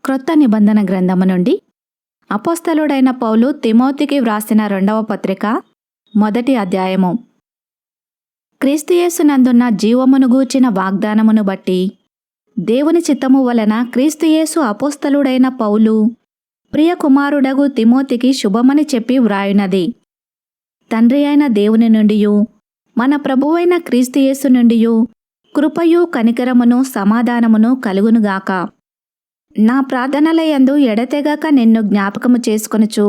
క్రొత్త నిబంధన గ్రంథము నుండి అపోస్తలుడైన పౌలు తిమోతికి వ్రాసిన 2వ పత్రిక 1వ అధ్యాయము. క్రీస్తుయేసునందున్న జీవమును గూర్చిన వాగ్దానమును బట్టి దేవుని చిత్తము వలన క్రీస్తుయేసు అపోస్తలుడైన పౌలు ప్రియ కుమారుడగు తిమోతికి శుభమని చెప్పి వ్రాయునది. తండ్రి అయిన దేవుని నుండియు మన ప్రభువైన క్రీస్తుయేసు నుండియు కృపయు కనికరమును సమాధానమును కలుగునుగాక. నా ప్రార్థనలయందు ఎడతెగక నిన్ను జ్ఞాపకము చేసుకొనుచు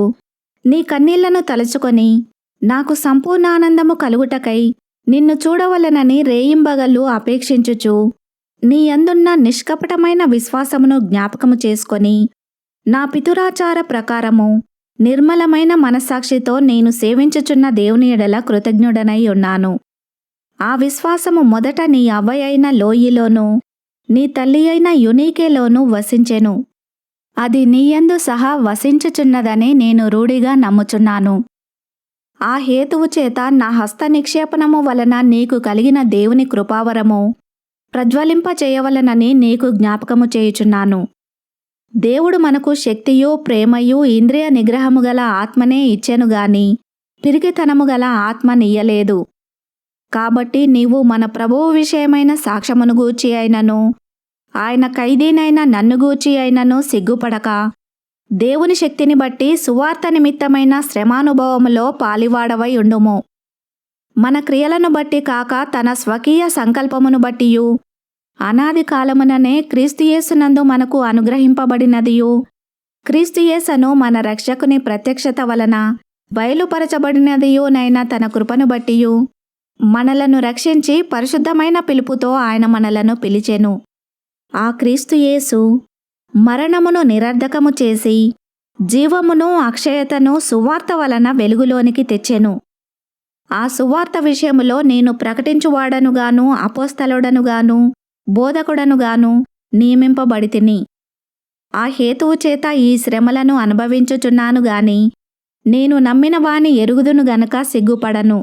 నీ కన్నీళ్లను తలుచుకొని నాకు సంపూర్ణ ఆనందము కలుగుటకై నిన్ను చూడవలెనని రేయింబగళ్ళు అపేక్షించుచు నీ యందున్న నిష్కపటమైన విశ్వాసమును జ్ఞాపకము చేసుకొని నా పితురాచార ప్రకారము నిర్మలమైన మనస్సాక్షితో నేను సేవించుచున్న దేవుని ఎడల కృతజ్ఞుడనై ఉన్నాను. ఆ విశ్వాసము మొదట నీ అవ్వయైన లోయిలోనూ నీ తల్లి అయిన యునీకేలోనూ వసించెను. అది నీయందు సహా వసించుచున్నదని నేను రూఢిగా నమ్ముచున్నాను. ఆ హేతువు చేత నా హస్త నిక్షేపణము వలన నీకు కలిగిన దేవుని కృపావరము ప్రజ్వలింపచేయవలనని నీకు జ్ఞాపకము చేయుచున్నాను. దేవుడు మనకు శక్తియు ప్రేమయు ఇంద్రియ నిగ్రహము గల ఆత్మనే ఇచ్చెను గాని పిరికితనము గల ఆత్మ నీయలేదు. కాబట్టి నీవు మన ప్రభువు విషయమైన సాక్ష్యమును గూర్చి అయినను ఆయన ఖైదీనైన నన్ను గూర్చి అయినను సిగ్గుపడక దేవుని శక్తిని బట్టి సువార్త నిమిత్తమైన శ్రమానుభవములో పాలివాడవై ఉండుము. మన క్రియలను బట్టి కాక తన స్వకీయ సంకల్పమును బట్టియు అనాది కాలముననే క్రీస్తుయేసునందు మనకు అనుగ్రహింపబడినదియు క్రీస్తుయేసును మన రక్షకుని ప్రత్యక్షత వలన బయలుపరచబడినదియునైన తన కృపను బట్టియు మనలను రక్షించి పరిశుద్ధమైన పిలుపుతో ఆయన మనలను పిలిచెను. ఆ క్రీస్తుయేసు మరణమును నిరర్ధకము చేసి జీవమును అక్షయతను సువార్త వలన వెలుగులోనికి తెచ్చెను. ఆ సువార్త విషయములో నేను ప్రకటించువాడనుగాను అపోస్తలుడనుగాను బోధకుడనుగాను నియమింపబడితిని. ఆ హేతువు చేత ఈ శ్రమలను అనుభవించుచున్నాను గాని నేను నమ్మిన వాని ఎరుగుదును గనక సిగ్గుపడను.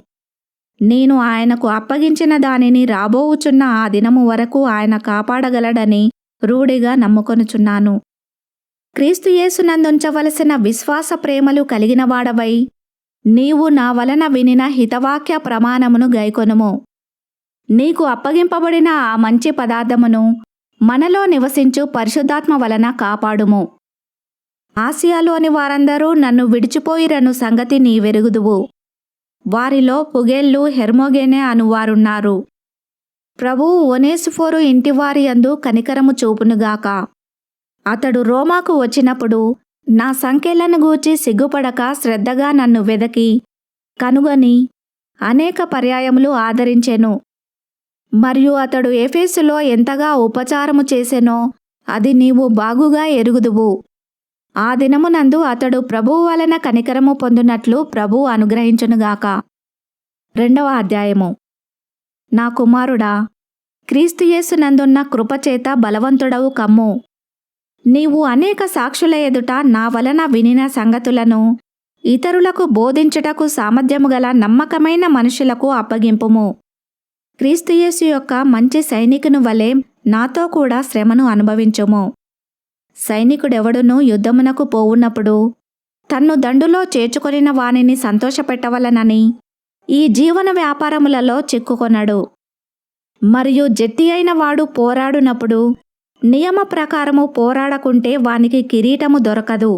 నేను ఆయనకు అప్పగించిన దానిని రాబోవుచున్న ఆ దినము వరకు ఆయన కాపాడగలడని రూఢిగా నమ్ముకొనుచున్నాను. క్రీస్తుయేసునందుంచవలసిన విశ్వాస ప్రేమలు కలిగిన వాడవై నీవు నా వలన వినిన హితవాక్య ప్రమాణమును గైకొనుము. నీకు అప్పగింపబడిన ఆ మంచి పదార్థమును మనలో నివసించు పరిశుద్ధాత్మ వలన కాపాడుము. ఆసియాలోని వారందరూ నన్ను విడిచిపోయిరను సంగతి నీవెరుగుదువు. వారిలో పుగెల్లు హెర్మోగేనే అనువారున్నారు. ప్రభువు ఒనేసిఫోరు ఇంటివారి యందు కనికరము చూపునుగాక. అతడు రోమాకు వచ్చినప్పుడు నా సంఖ్యలను గూర్చి సిగ్గుపడక శ్రద్ధగా నన్ను వెదకి కనుగొని అనేక పర్యాయములు ఆదరించెను. మరియు అతడు ఎఫెసులో ఎంతగా ఉపచారము చేసెనో అది నీవు బాగుగా ఎరుగుదువు. ఆ దినమునందు అతడు ప్రభువు వలన కనికరము పొందునట్లు ప్రభువు అనుగ్రహించునుగాక. 2వ అధ్యాయము. నా కుమారుడా, క్రీస్తుయేసునందున్న కృపచేత బలవంతుడవు కమ్ము. నీవు అనేక సాక్షుల ఎదుట నా వలన వినిన సంగతులను ఇతరులకు బోధించుటకు సామర్థ్యము గల నమ్మకమైన మనుషులకు అప్పగింపుము. క్రీస్తుయేసు యొక్క మంచి సైనికుని వలె నాతో కూడా శ్రమను అనుభవించుము. సైనికుడెవడును యుద్ధమునకు పోవున్నప్పుడు తన్ను దండులో చేర్చుకొనిన వానిని సంతోషపెట్టవలనని ఈ జీవన వ్యాపారములలో చిక్కుకొనడు. మరియు జట్టి అయిన వాడు పోరాడునప్పుడు నియమ ప్రకారము పోరాడకుంటే వానికి కిరీటము దొరకదు.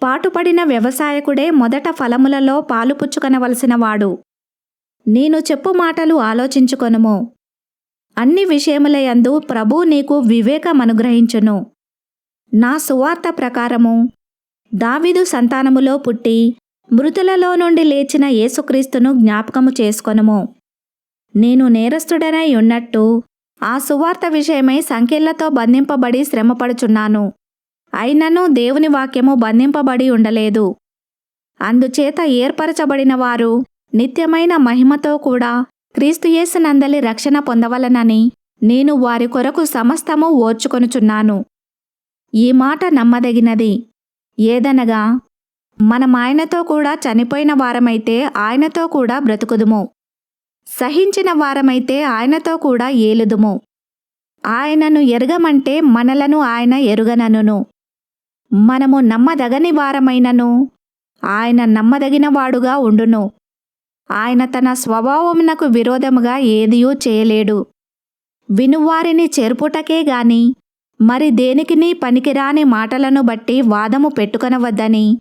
పాటుపడిన వ్యవసాయకుడే మొదట ఫలములలో పాలుపుచ్చుకొనవలసిన వాడు. నేను చెప్పు మాటలు ఆలోచించుకొనుము. అన్ని విషయములయందు ప్రభు నీకు వివేకమనుగ్రహించును. నా సువార్త ప్రకారము దావీదు సంతానములో పుట్టి మృతులలో నుండి లేచిన యేసుక్రీస్తును జ్ఞాపకము చేసుకొనుము. నేను నేరస్తుడనై ఉన్నట్టు ఆ సువార్త విషయమై సంకెళ్లతో బంధింపబడి శ్రమపడుచున్నాను. అయినను దేవుని వాక్యము బంధింపబడి ఉండలేదు. అందుచేత ఏర్పరచబడిన వారు నిత్యమైన మహిమతో కూడా క్రీస్తుయేసునందలి రక్షణ పొందవలనని నేను వారి కొరకు సమస్తము ఓర్చుకొనుచున్నాను. ఈ మాట నమ్మదగినది. ఏదనగా మనం ఆయనతో కూడా చనిపోయిన వారమైతే ఆయనతో కూడా బ్రతుకుదుము. సహించిన వారమైతే ఆయనతో కూడా ఏలుదుము. ఆయనను ఎరుగమంటే మనలను ఆయన ఎరుగననును. మనము నమ్మదగని వారమైనను ఆయన నమ్మదగిన వాడుగా ఉండును. ఆయన తన స్వభావమునకు విరోధముగా ఏదియూ చేయలేడు. వినువారిని చెరుపుటకే గాని మరి దేనికిని పనికిరాని మాటలను బట్టి వాదము పెట్టుకొనవద్దని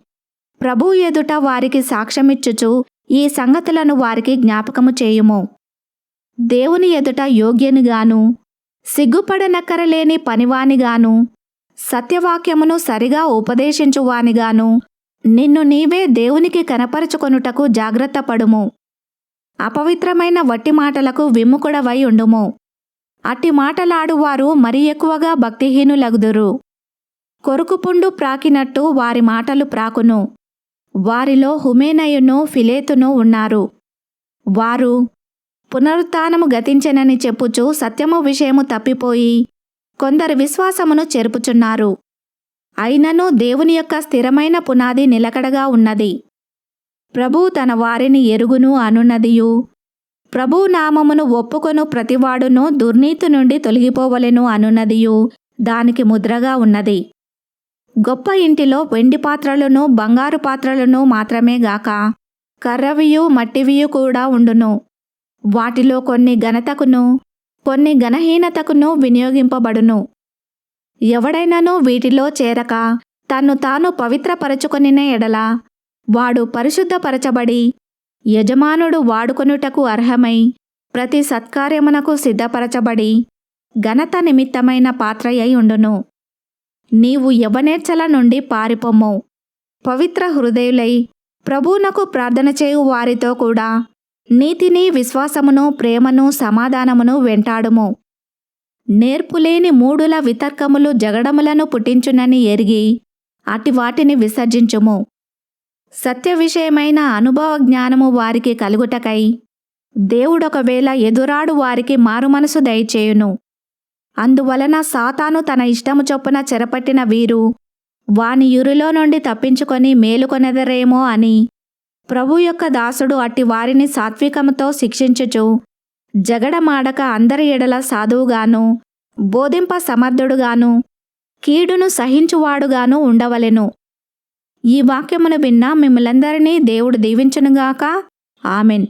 ప్రభు ఎదుట వారికి సాక్ష్యమిచ్చుచు ఈ సంగతులను వారికి జ్ఞాపకము చేయుము. దేవుని ఎదుట యోగ్యునిగాను సిగ్గుపడనక్కరలేని పనివానిగాను సత్యవాక్యమును సరిగా ఉపదేశించువానిగాను నిన్ను నీవే దేవునికి కనపరుచుకొనుటకు జాగ్రత్త పడుము. అపవిత్రమైన వట్టి మాటలకు విముఖుడవై ఉండుము. అట్టి మాటలాడువారు మరి ఎక్కువగా భక్తిహీనులగుదురు. కొరుకుపుండు ప్రాకినట్టు వారి మాటలు ప్రాకును. వారిలో హుమేనయును ఫిలేతును ఉన్నారు. వారు పునరుత్థానము గతించెనని చెప్పుచు సత్యము విషయము తప్పిపోయి కొందరు విశ్వాసమును చెరుపుచున్నారు. అయినను దేవుని యొక్క స్థిరమైన పునాది నిలకడగా ఉన్నది. ప్రభువు తన వారిని ఎరుగును అనున్నదియు ప్రభు నామమును ఒప్పుకొను ప్రతివాడును దుర్నీతి నుండి తొలగిపోవలెను అనున్నదియు దానికి ముద్రగా ఉన్నది. గొప్ప ఇంటిలో వెండి పాత్రలను బంగారు పాత్రలను మాత్రమే గాక కర్రవియు మట్టివియు కూడా ఉండును. వాటిలో కొన్ని ఘనతకును కొన్ని ఘనహీనతకును వినియోగింపబడును. ఎవడైనను వీటిలో చేరక తన్ను తాను పవిత్రపరచుకొనిన ఎడల వాడు పరిశుద్ధపరచబడి యజమానుడు వాడుకొనుటకు అర్హమై ప్రతి సత్కార్యమునకు సిద్ధపరచబడి ఘనత నిమిత్తమైన పాత్రయై ఉండును. నీవు యవ్వనేచ్ఛల నుండి పారిపొమ్ము. పవిత్ర హృదయులై ప్రభువునకు ప్రార్థన చేయు వారితో కూడా నీతిని విశ్వాసమును ప్రేమను సమాధానమును వెంటాడుము. నేర్పులేని మూడుల వితర్కములు జగడములను పుట్టించునని ఎరిగి అటి వాటిని విసర్జించుము. సత్య విషయమైన అనుభవ జ్ఞానము వారికి కలుగుటకై దేవుడొకవేళ ఎదురాడు వారికి మారుమనసు దయచేయును. అందువలన సాతాను తన ఇష్టము చొప్పున చెరపట్టిన వీరు వాని యురిలో నుండి తప్పించుకొని మేలుకొనెదరేమో అని ప్రభు యొక్క దాసుడు అట్టి వారిని సాత్వికముతో శిక్షించుచు జగడమాడక అందరి ఎడల సాధువుగాను బోధింప సమర్థుడుగాను కీడును సహించువాడుగాను ఉండవలెను. ఈ వాక్యమును విన్న మిమ్మలందరినీ దేవుడు దీవించునుగాక. ఆమెన్.